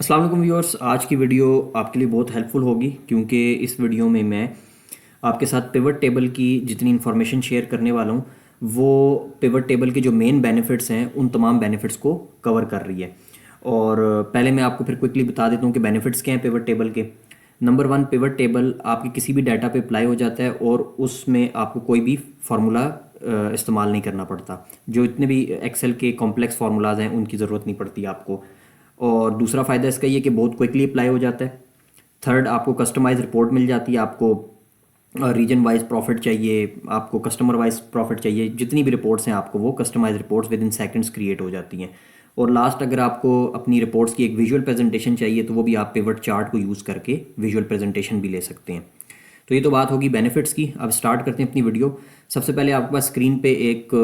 अस्सलाम वालेकुम व्यूअर्स। आज की वीडियो आपके लिए बहुत हेल्पफुल होगी क्योंकि इस वीडियो में मैं आपके साथ पिवट टेबल की जितनी इन्फॉर्मेशन शेयर करने वाला हूँ वो पिवट टेबल के जो मेन बेनिफिट्स हैं उन तमाम बेनिफिट्स को कवर कर रही है। और पहले मैं आपको फिर क्विकली बता देता हूँ कि बेनिफिट्स क्या हैं पिवट टेबल के। नंबर वन, पिवट टेबल आपके किसी भी डाटा पे अप्लाई हो जाता है और उसमें आपको कोई भी फार्मूला इस्तेमाल नहीं करना पड़ता। जो इतने भी एक्सेल के कॉम्प्लेक्स फार्मूलाज हैं उनकी ज़रूरत नहीं पड़ती आपको। और दूसरा फ़ायदा इसका ये कि बहुत क्विकली अप्लाई हो जाता है। थर्ड, आपको कस्टमाइज रिपोर्ट मिल जाती है। आपको रीजन वाइज प्रॉफिट चाहिए, आपको कस्टमर वाइज प्रॉफिट चाहिए, जितनी भी रिपोर्ट्स हैं आपको वो customize reports within seconds create हो जाती हैं। और लास्ट, अगर आपको अपनी रिपोर्ट्स की एक विजुअल प्रेजेंटेशन चाहिए तो वो भी आप पिवट चार्ट को यूज़ करके विजुअल प्रेजेंटेशन भी ले सकते हैं। तो ये तो बात होगी बेनिफिट्स की। अब स्टार्ट करते हैं अपनी वीडियो। सबसे पहले आपके पास स्क्रीन पे एक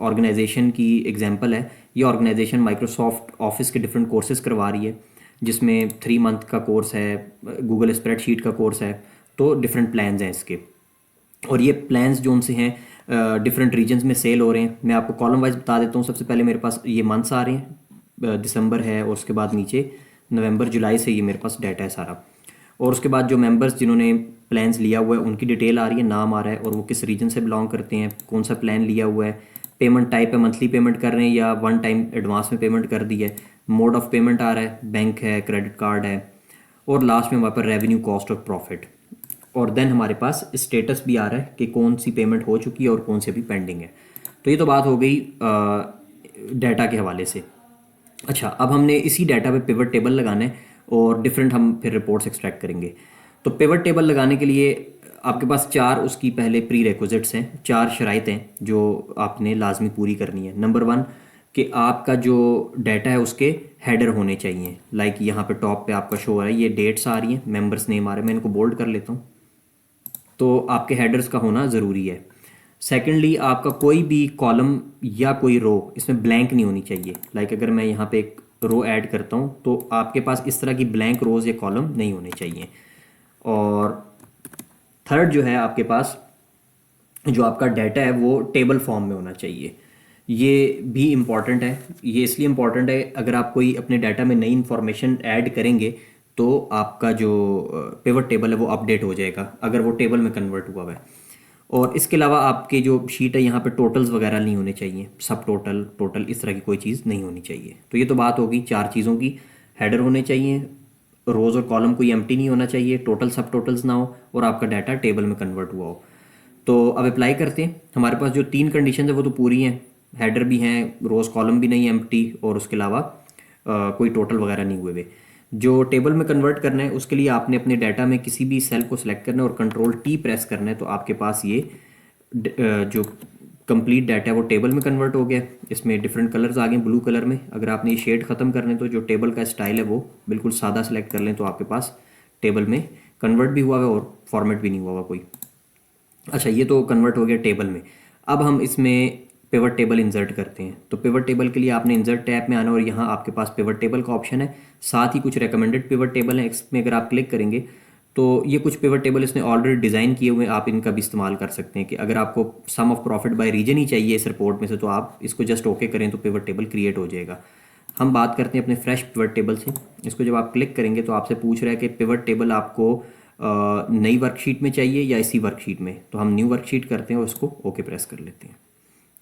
ऑर्गेनाइजेशन की एग्जांपल है। ये ऑर्गेनाइजेशन माइक्रोसॉफ्ट ऑफिस के डिफरेंट कोर्सेज करवा रही है, जिसमें 3 मंथ का कोर्स है, गूगल स्प्रेडशीट का कोर्स है। तो डिफरेंट प्लान्स हैं इसके। और ये प्लान्स जो उनसे हैं डिफरेंट रीजन्स में सेल हो रहे हैं। मैं आपको कॉलम वाइज बता देता हूँ। सबसे पहले मेरे पास ये मंथ्स आ रहे हैं, दिसंबर है, और उसके बाद नीचे नवंबर जुलाई से ये मेरे पास डाटा है सारा। और उसके बाद जो मेंबर्स जिन्होंने प्लान्स लिया हुआ है उनकी डिटेल आ रही है, नाम आ रहा है और वो किस रीजन से बिलोंग करते हैं, कौन सा प्लान लिया हुआ है, पेमेंट टाइप है, मंथली पेमेंट कर रहे हैं या वन टाइम एडवांस में पेमेंट कर दी है, मोड ऑफ पेमेंट आ रहा है, बैंक है, क्रेडिट कार्ड है, और लास्ट में हमारे पास रेवेन्यू, कॉस्ट और प्रॉफिट। और देन हमारे पास स्टेटस भी आ रहा है कि कौन सी पेमेंट हो चुकी है और कौन सी अभी पेंडिंग है। तो ये तो बात हो गई डाटा के हवाले से। अच्छा, अब हमने इसी डाटा पे पिवट टेबल लगाना है और डिफरेंट हम फिर रिपोर्ट्स एक्सट्रैक्ट करेंगे। तो पिवट टेबल लगाने के लिए आपके पास चार उसकी पहले प्री रिक्विजिट्स हैं, चार शराइत हैं जो आपने लाजमी पूरी करनी है। नंबर वन, कि आपका जो डाटा है उसके हेडर होने चाहिए। लाइक यहाँ पे टॉप पे आपका शो हो रहा है, ये डेट्स आ रही हैं, मेंबर्स नेम आ रहा है, मैं इनको बोल्ड कर लेता हूँ। तो आपके हेडर्स का होना ज़रूरी है। सेकेंडली, आपका कोई भी कॉलम या कोई रो इसमें ब्लैंक नहीं होनी चाहिए। लाइक अगर मैं यहाँ पे एक रो ऐड करता हूँ तो आपके पास इस तरह की ब्लैंक रोज या कॉलम नहीं होने चाहिए। और थर्ड जो है, आपके पास जो आपका डाटा है वो टेबल फॉर्म में होना चाहिए। ये भी इम्पॉर्टेंट है। ये इसलिए इम्पॉर्टेंट है, अगर आप कोई अपने डाटा में नई इन्फॉर्मेशन ऐड करेंगे तो आपका जो पिवट टेबल है वो अपडेट हो जाएगा अगर वो टेबल में कन्वर्ट हुआ है। और इसके अलावा आपके जो शीट है यहाँ पे टोटल्स वगैरह नहीं होने चाहिए, सब टोटल, टोटल इस तरह की कोई चीज़ नहीं होनी चाहिए। तो ये तो बात होगी चार चीज़ों की। हेडर होने चाहिए, रोज़ और कॉलम कोई एम्प्टी नहीं होना चाहिए, टोटल सब टोटल्स ना हो, और आपका डाटा टेबल में कन्वर्ट हुआ हो। तो अब अप्लाई करते हैं। हमारे पास जो तीन कंडीशन है वो तो पूरी हैं, हेडर भी हैं, रोज़ कॉलम भी नहीं एम्प्टी, और उसके अलावा कोई टोटल वगैरह नहीं हुए हुए। जो टेबल में कन्वर्ट करना है उसके लिए आपने अपने डाटा में किसी भी सेल को सिलेक्ट करना है और कंट्रोल टी प्रेस करना है। तो आपके पास ये जो कंप्लीट डाटा है वो टेबल में कन्वर्ट हो गया। इसमें डिफरेंट कलर्स आ गए ब्लू कलर में। अगर आपने ये शेड ख़त्म करने तो जो टेबल का स्टाइल है वो बिल्कुल सादा सेलेक्ट कर लें तो आपके पास टेबल में कन्वर्ट भी हुआ है और फॉर्मेट भी नहीं हुआ हुआ कोई। अच्छा, ये तो कन्वर्ट हो गया टेबल में। अब हम इसमें पिवट टेबल इंसर्ट करते हैं। तो पिवट टेबल के लिए आपने इंसर्ट टैब में आना और यहाँ आपके पास पिवट टेबल का ऑप्शन है। साथ ही कुछ रिकमेंडेड पिवट टेबल हैं, इसमें अगर आप क्लिक करेंगे तो ये कुछ पिवट टेबल इसने ऑलरेडी डिज़ाइन किए हुए हैं, आप इनका भी इस्तेमाल कर सकते हैं। कि अगर आपको सम ऑफ प्रॉफिट बाय रीजन ही चाहिए इस रिपोर्ट में से तो आप इसको जस्ट ओके करें तो पिवट टेबल क्रिएट हो जाएगा। हम बात करते हैं अपने फ्रेश पिवट टेबल से। इसको जब आप क्लिक करेंगे तो आपसे पूछ रहा है कि पिवट टेबल आपको नई वर्कशीट में चाहिए या इसी वर्कशीट में। तो हम न्यू वर्कशीट करते हैं और उसको ओके प्रेस कर लेते हैं।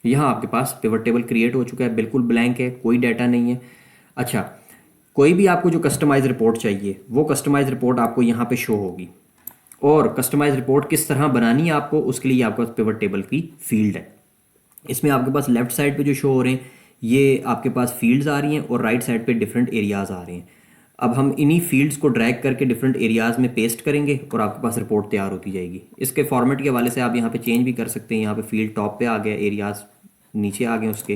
यहाँ आपके पास पिवट टेबल क्रिएट हो चुका है, बिल्कुल ब्लैंक है, कोई डाटा नहीं है। अच्छा, कोई भी आपको जो कस्टमाइज रिपोर्ट चाहिए वो कस्टमाइज रिपोर्ट आपको यहाँ पे शो होगी। और कस्टमाइज रिपोर्ट किस तरह बनानी है आपको, उसके लिए आपके पास पिवट टेबल की फील्ड है। इसमें आपके पास लेफ्ट साइड पे जो शो हो रहे हैं ये आपके पास फील्ड्स आ रही हैं और राइट साइड पे डिफरेंट एरियाज आ रहे हैं। अब हम इन्हीं फील्ड्स को ड्रैग करके डिफरेंट एरियाज में पेस्ट करेंगे और आपके पास रिपोर्ट तैयार होती जाएगी। इसके फॉर्मेट के हवाले से आप यहाँ पे चेंज भी कर सकते हैं। यहाँ पे फील्ड टॉप पे आ गया, एरियाज नीचे आ गए उसके।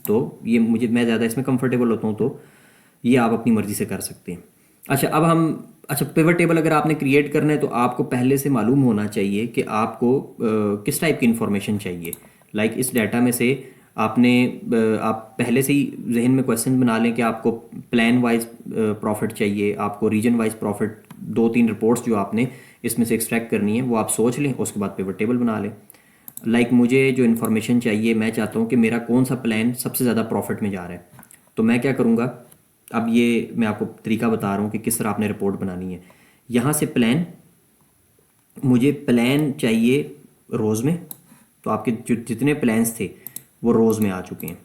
तो ये मैं ज़्यादा इसमें कंफर्टेबल होता हूँ तो ये आप अपनी मर्ज़ी से कर सकते हैं। अच्छा, अब हम पिवट टेबल अगर आपने क्रिएट करना है तो आपको पहले से मालूम होना चाहिए कि आपको किस टाइप की इन्फॉर्मेशन चाहिए। लाइक इस डाटा में से आपने आप पहले से ही जहन में क्वेश्चन बना लें कि आपको प्लान वाइज प्रॉफिट चाहिए, आपको रीजन वाइज प्रॉफिट, 2-3 रिपोर्ट्स जो आपने इसमें से एक्सट्रैक्ट करनी है वो आप सोच लें, उसके बाद पिवट टेबल बना लें। लाइक मुझे जो इन्फॉर्मेशन चाहिए, मैं चाहता हूँ कि मेरा कौन सा प्लान सबसे ज़्यादा प्रॉफिट में जा रहा है। तो मैं क्या करूँगा, अब ये मैं आपको तरीका बता रहा हूँ कि किस तरह आपने रिपोर्ट बनानी है। यहाँ से प्लान, मुझे प्लान चाहिए रोज़ में, तो आपके जो जितने प्लान्स थे वो रोज़ में आ चुके हैं।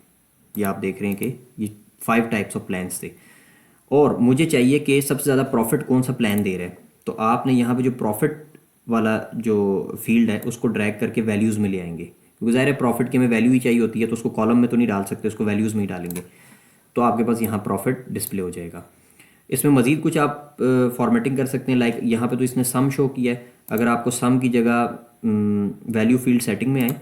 ये आप देख रहे हैं कि ये 5 टाइप्स ऑफ प्लान्स थे। और मुझे चाहिए कि सबसे ज़्यादा प्रॉफिट कौन सा प्लान दे रहा है, तो आपने यहाँ पे जो प्रॉफिट वाला जो फील्ड है उसको ड्रैग करके वैल्यूज़ में ले आएंगे, क्योंकि ज़ाहिर है प्रॉफिट की हमें वैल्यू ही चाहिए होती है, तो उसको कॉलम में तो नहीं डाल सकते, उसको वैल्यूज़ में ही डालेंगे। तो आपके पास यहाँ प्रॉफिट डिस्प्ले हो जाएगा। इसमें मज़ीद कुछ आप फॉर्मेटिंग कर सकते हैं, लाइक यहाँ पे तो इसने सम शो किया है। अगर आपको सम की जगह वैल्यू फील्ड सेटिंग में आए,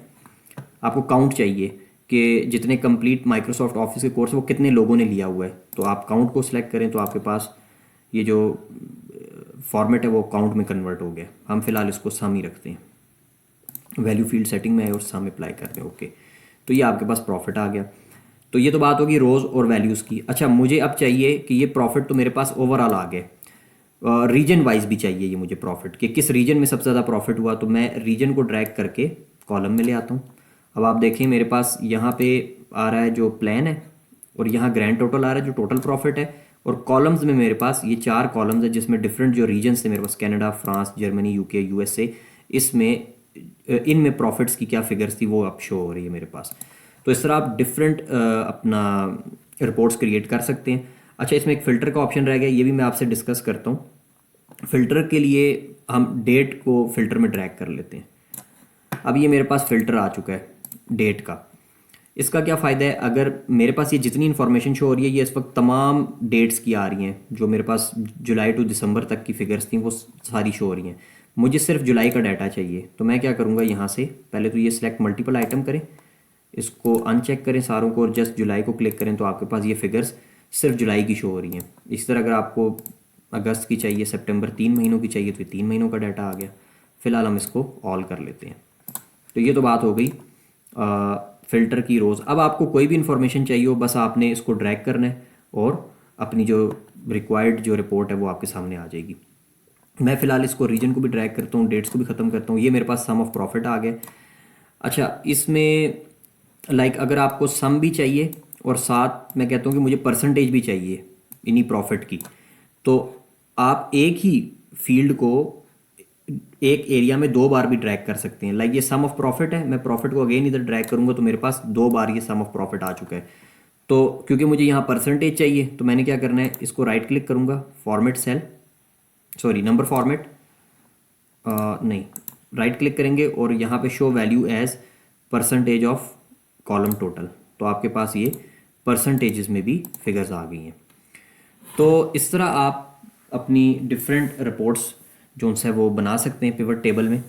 आपको काउंट चाहिए कि जितने कंप्लीट माइक्रोसॉफ्ट ऑफिस के कोर्स वो कितने लोगों ने लिया हुआ है, तो आप काउंट को सिलेक्ट करें तो आपके पास ये जो फॉर्मेट है वो काउंट में कन्वर्ट हो गया। हम फिलहाल इसको सम ही रखते हैं, वैल्यू फील्ड सेटिंग में आए और सम अप्लाई करते हैं। ओके, तो ये आपके पास प्रॉफिट आ गया। तो ये तो बात होगी रोज़ और वैल्यूज़ की। अच्छा, मुझे अब चाहिए कि ये प्रॉफिट तो मेरे पास ओवरऑल आ गए, रीजन वाइज भी चाहिए ये मुझे प्रॉफिट कि किस रीजन में सबसे ज़्यादा प्रॉफिट हुआ, तो मैं रीजन को ड्रैग करके कॉलम में ले आता हूँ। अब आप देखें मेरे पास यहाँ पे आ रहा है जो प्लान है, और यहाँ ग्रैंड टोटल आ रहा है जो टोटल प्रॉफिट है, और कॉलम्स में मेरे पास ये 4 कॉलम्स है जिसमें डिफरेंट जो रीजन्स थे मेरे पास, Canada, France, Germany, UK, USA, इसमें इनमें प्रॉफिट्स की क्या फिगर्स थी वो अब शो हो रही है मेरे पास। तो इस तरह आप डिफरेंट अपना रिपोर्ट्स क्रिएट कर सकते हैं। अच्छा, इसमें एक फ़िल्टर का ऑप्शन रह गया, ये भी मैं आपसे डिस्कस करता हूँ। फ़िल्टर के लिए हम डेट को फ़िल्टर में ड्रैग कर लेते हैं। अब ये मेरे पास फ़िल्टर आ चुका है डेट का। इसका क्या फ़ायदा है, अगर मेरे पास ये जितनी इन्फॉर्मेशन शो हो रही है ये इस वक्त तमाम डेट्स की आ रही हैं, जो मेरे पास जुलाई टू दिसंबर तक की फ़िगर्स थी वो सारी शो हो रही हैं। मुझे सिर्फ जुलाई का डाटा चाहिए, तो मैं क्या करूँगा, यहाँ से पहले तो ये सिलेक्ट मल्टीपल आइटम करें, इसको अनचेक करें सारों को, और जस्ट जुलाई को क्लिक करें तो आपके पास ये फिगर्स सिर्फ जुलाई की शो हो रही हैं। इस तरह अगर आपको अगस्त की चाहिए, सितंबर, 3 महीनों की चाहिए, तो ये 3 महीनों का डाटा आ गया। फिलहाल हम इसको ऑल कर लेते हैं। तो ये तो बात हो गई फ़िल्टर की रोज़। अब आपको कोई भी इंफॉर्मेशन चाहिए हो, बस आपने इसको ड्रैग करना है और अपनी जो रिक्वायर्ड जो रिपोर्ट है वो आपके सामने आ जाएगी। मैं फ़िलहाल इसको रीजन को भी ड्रैग करता हूँ, डेट्स को भी ख़त्म करता हूँ। ये मेरे पास सम ऑफ प्रॉफिट आ गया। अच्छा, इसमें लाइक अगर आपको सम भी चाहिए और साथ मैं कहता हूँ कि मुझे परसेंटेज भी चाहिए इन्हीं प्रॉफिट की, तो आप एक ही फील्ड को एक एरिया में 2 बार भी ड्रैग कर सकते हैं। लाइक ये सम ऑफ प्रॉफिट है, मैं प्रॉफिट को अगेन इधर ड्रैग करूंगा तो मेरे पास 2 बार ये सम ऑफ प्रॉफिट आ चुका है। तो क्योंकि मुझे यहाँ परसेंटेज चाहिए तो मैंने क्या करना है, इसको राइट क्लिक करूंगा, format cell, sorry number format, नहीं, राइट क्लिक करेंगे और यहाँ पे show value as percentage of column total, तो आपके पास ये परसेंटेजेस में भी फिगर्स आ गई हैं। तो इस तरह आप अपनी डिफरेंट रिपोर्ट्स जो उनसे वो बना सकते हैं पिवट टेबल में।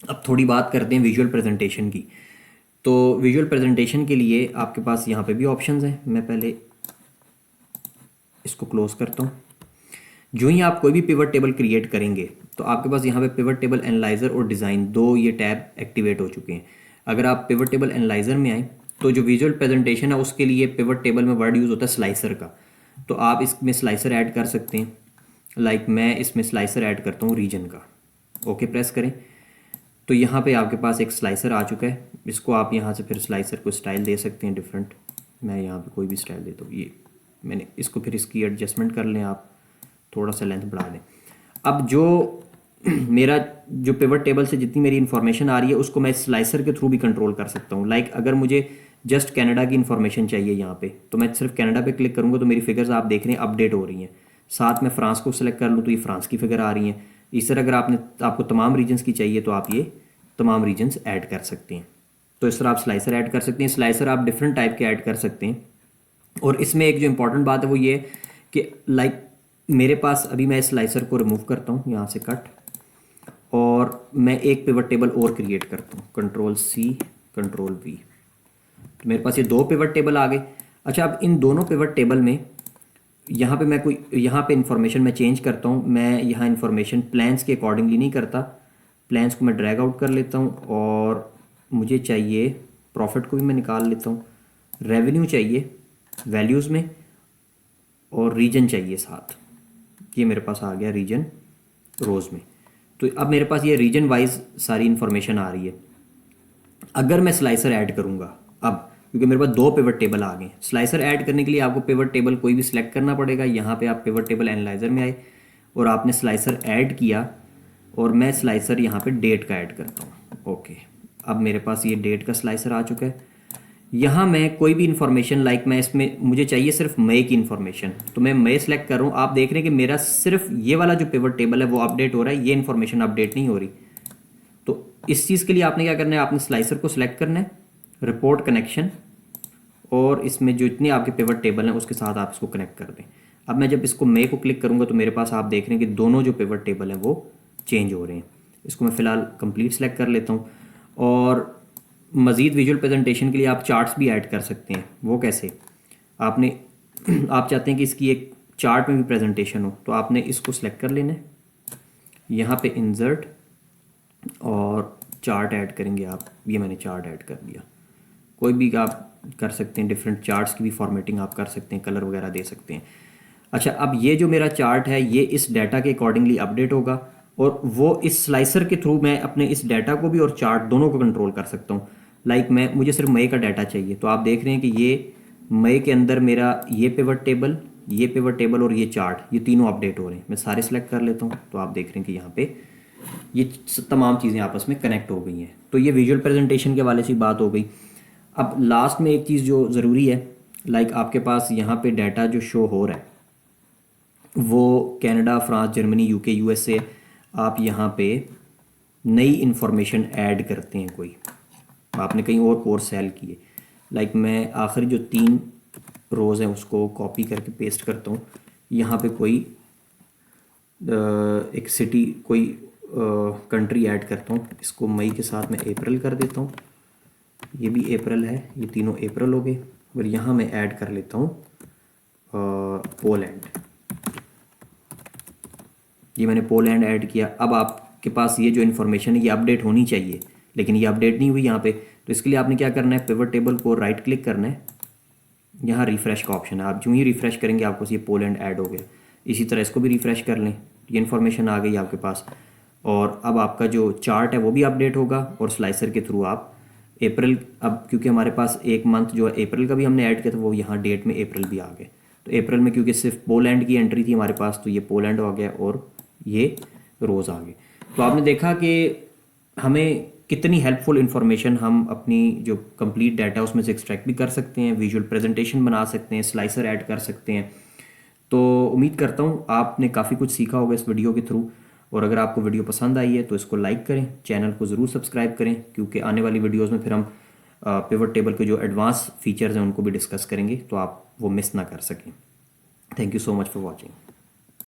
अब थोड़ी बात करते हैं विजुअल प्रेजेंटेशन की। तो विजुअल प्रेजेंटेशन के लिए आपके पास यहाँ पे भी ऑप्शंस हैं। मैं पहले इसको क्लोज करता हूँ। जो ही आप कोई भी पिवट टेबल क्रिएट करेंगे तो आपके पास यहाँ पे पिवट टेबल एनालाइजर और डिज़ाइन, दो ये टैब एक्टिवेट हो चुके हैं। अगर आप पिवट टेबल एनालाइजर में आए तो जो विजुअल प्रेजेंटेशन है उसके लिए पिवट टेबल में वर्ड यूज़ होता है स्लाइसर का, तो आप इसमें स्लाइसर ऐड कर सकते हैं। लाइक मैं इसमें स्लाइसर ऐड करता हूँ रीजन का, ओके प्रेस करें तो यहाँ पे आपके पास एक स्लाइसर आ चुका है। इसको आप यहाँ से फिर स्लाइसर को स्टाइल दे सकते हैं डिफरेंट। मैं यहाँ पे कोई भी स्टाइल देता हूँ, ये मैंने इसको फिर इसकी एडजस्टमेंट कर लें, आप थोड़ा सा लेंथ बढ़ा दें। अब जो मेरा जो पिवट टेबल से जितनी मेरी इन्फॉर्मेशन आ रही है उसको मैं स्लाइसर के थ्रू भी कंट्रोल कर सकता हूँ। लाइक अगर मुझे जस्ट कनाडा की इन्फॉर्मेशन चाहिए यहाँ पे, तो मैं सिर्फ कनाडा पे क्लिक करूँगा तो मेरी फिगर्स आप देख रहे हैं अपडेट हो रही हैं। साथ में फ्रांस को सिलेक्ट कर लूँ तो ये फ्रांस की फिगर आ रही हैं। इस तरह अगर आपको तमाम रीजन्स की चाहिए तो आप ये तमाम रीजन्स ऐड कर सकते हैं। तो इस तरह आप स्लाइसर ऐड कर सकते हैं। स्लाइसर आप डिफरेंट टाइप के ऐड कर सकते हैं। और इसमें एक जो इंपॉर्टेंट बात है वो ये कि लाइक मेरे पास अभी मैं स्लाइसर को रिमूव करता हूँ यहाँ से कट, और मैं एक पिवट टेबल और क्रिएट करता हूँ, कंट्रोल सी कंट्रोल वी, तो मेरे पास ये 2 पिवट टेबल आ गए। अच्छा, अब इन दोनों पिवट टेबल में यहाँ पे मैं कोई यहाँ पे इंफॉर्मेशन मैं चेंज करता हूँ। मैं यहाँ इंफॉर्मेशन प्लान्स के अकॉर्डिंगली नहीं करता, प्लान्स को मैं ड्रैग आउट कर लेता हूँ और मुझे चाहिए प्रॉफिट को भी मैं निकाल लेता हूँ, रेवेन्यू चाहिए वैल्यूज़ में, और रीजन चाहिए साथ। ये मेरे पास आ गया रीजन रोज़ में। तो अब मेरे पास ये रीजन वाइज सारी इन्फॉर्मेशन आ रही है। अगर मैं स्लाइसर ऐड करूँगा अब, क्योंकि मेरे पास 2 पिवट टेबल आ गए। स्लाइसर ऐड करने के लिए आपको पिवट टेबल कोई भी सिलेक्ट करना पड़ेगा। यहाँ पे आप पिवट टेबल एनालाइजर में आए और आपने स्लाइसर ऐड किया और मैं स्लाइसर यहाँ पे डेट का ऐड करता हूँ। ओके, अब मेरे पास ये डेट का स्लाइसर आ चुका है। यहाँ मैं कोई भी इंफॉर्मेशन लाइक मैं इसमें मुझे चाहिए सिर्फ मई की इंफॉर्मेशन, तो मैं मई सेलेक्ट कर रहा हूँ। आप देख रहे हैं कि मेरा सिर्फ ये वाला जो पिवट टेबल है वो अपडेट हो रहा है, ये इंफॉर्मेशन अपडेट नहीं हो रही। तो इस चीज़ के लिए आपने क्या करना है, आपने स्लाइसर को सिलेक्ट करना है, रिपोर्ट कनेक्शन, और इसमें जो इतने आपके पिवट टेबल हैं उसके साथ आप इसको कनेक्ट कर दें। अब मैं जब इसको मई को क्लिक करूँगा तो मेरे पास आप देख रहे हैं कि दोनों जो पिवट टेबल हैं वो चेंज हो रहे हैं। इसको मैं फ़िलहाल कंप्लीट सेलेक्ट कर लेता हूँ। और मज़ीद विजुअल प्रेजेंटेशन के लिए आप चार्ट्स भी ऐड कर सकते हैं। वो कैसे, आपने आप चाहते हैं कि इसकी एक चार्ट में भी प्रेजेंटेशन हो, तो आपने इसको सिलेक्ट कर लेना है, यहाँ पे इंसर्ट और चार्ट ऐड करेंगे आप। ये मैंने चार्ट ऐड कर दिया। कोई भी आप कर सकते हैं, डिफरेंट चार्ट्स की भी फॉर्मेटिंग आप कर सकते हैं, कलर वगैरह दे सकते हैं। अच्छा, अब ये जो मेरा चार्ट है ये इस डाटा के अकॉर्डिंगली अपडेट होगा और वो इस स्लाइसर के थ्रू मैं अपने इस डाटा को भी और चार्ट दोनों को कंट्रोल कर सकता हूँ। लाइक मैं मुझे सिर्फ मई का डाटा चाहिए, तो आप देख रहे हैं कि ये मई के अंदर मेरा ये पिवट टेबल और ये चार्ट, ये तीनों अपडेट हो रहे हैं। मैं सारे सेलेक्ट कर लेता हूँ, तो आप देख रहे हैं कि यहाँ पे ये तमाम चीज़ें आपस में कनेक्ट हो गई हैं। तो ये विजुअल प्रेजेंटेशन के वाले से बात हो गई। अब लास्ट में एक चीज़ जो ज़रूरी है, लाइक आपके पास यहाँ पे डाटा जो शो हो रहा है वो Canada, France, Germany, UK, USA, आप यहाँ पे नई इन्फॉर्मेशन ऐड करते हैं, कोई आपने कहीं और कोर्स सेल किए। लाइक मैं आखिरी जो 3 रोज़ हैं उसको कॉपी करके पेस्ट करता हूँ। यहाँ पे कोई एक सिटी, कोई कंट्री ऐड करता हूँ। इसको मई के साथ मैं अप्रैल कर देता हूँ। ये भी अप्रैल है, ये तीनों अप्रैल हो गए। और यहाँ मैं ऐड कर लेता हूँ पोलैंड। ये मैंने पोलैंड ऐड किया। अब आपके पास ये जो इन्फॉर्मेशन है ये अपडेट होनी चाहिए, लेकिन ये अपडेट नहीं हुई यहाँ पे। तो इसके लिए आपने क्या करना है, पिवट टेबल को राइट क्लिक करना है, यहाँ रिफ़्रेश का ऑप्शन है। आप जो ही रिफ़्रेश करेंगे आपको ये पोलैंड ऐड हो गया। इसी तरह इसको भी रिफ़्रेश कर लें, ये इन्फॉर्मेशन आ गई आपके पास। और अब आपका जो चार्ट है वो भी अपडेट होगा और स्लाइसर के थ्रू आप अप्रैल, अब क्योंकि हमारे पास एक मंथ जो है अप्रैल का भी हमने ऐड किया था, वो यहाँ डेट में अप्रैल भी आ गए। तो अप्रैल में क्योंकि सिर्फ पोलैंड की एंट्री थी हमारे पास, तो ये पोलैंड आ गया और ये रोज़ आ गए। तो आपने देखा कि हमें कितनी हेल्पफुल इन्फॉर्मेशन हम अपनी जो कंप्लीट डाटा उसमें से एक्सट्रैक्ट भी कर सकते हैं, विजुअल प्रेजेंटेशन बना सकते हैं, स्लाइसर ऐड कर सकते हैं। तो उम्मीद करता हूँ आपने काफ़ी कुछ सीखा होगा इस वीडियो के थ्रू। और अगर आपको वीडियो पसंद आई है तो इसको लाइक करें, चैनल को ज़रूर सब्सक्राइब करें, क्योंकि आने वाली वीडियोज़ में फिर हम पिवट टेबल के जो एडवांस फीचर्स हैं उनको भी डिस्कस करेंगे, तो आप वो मिस ना कर सकें। Thank you so much for watching.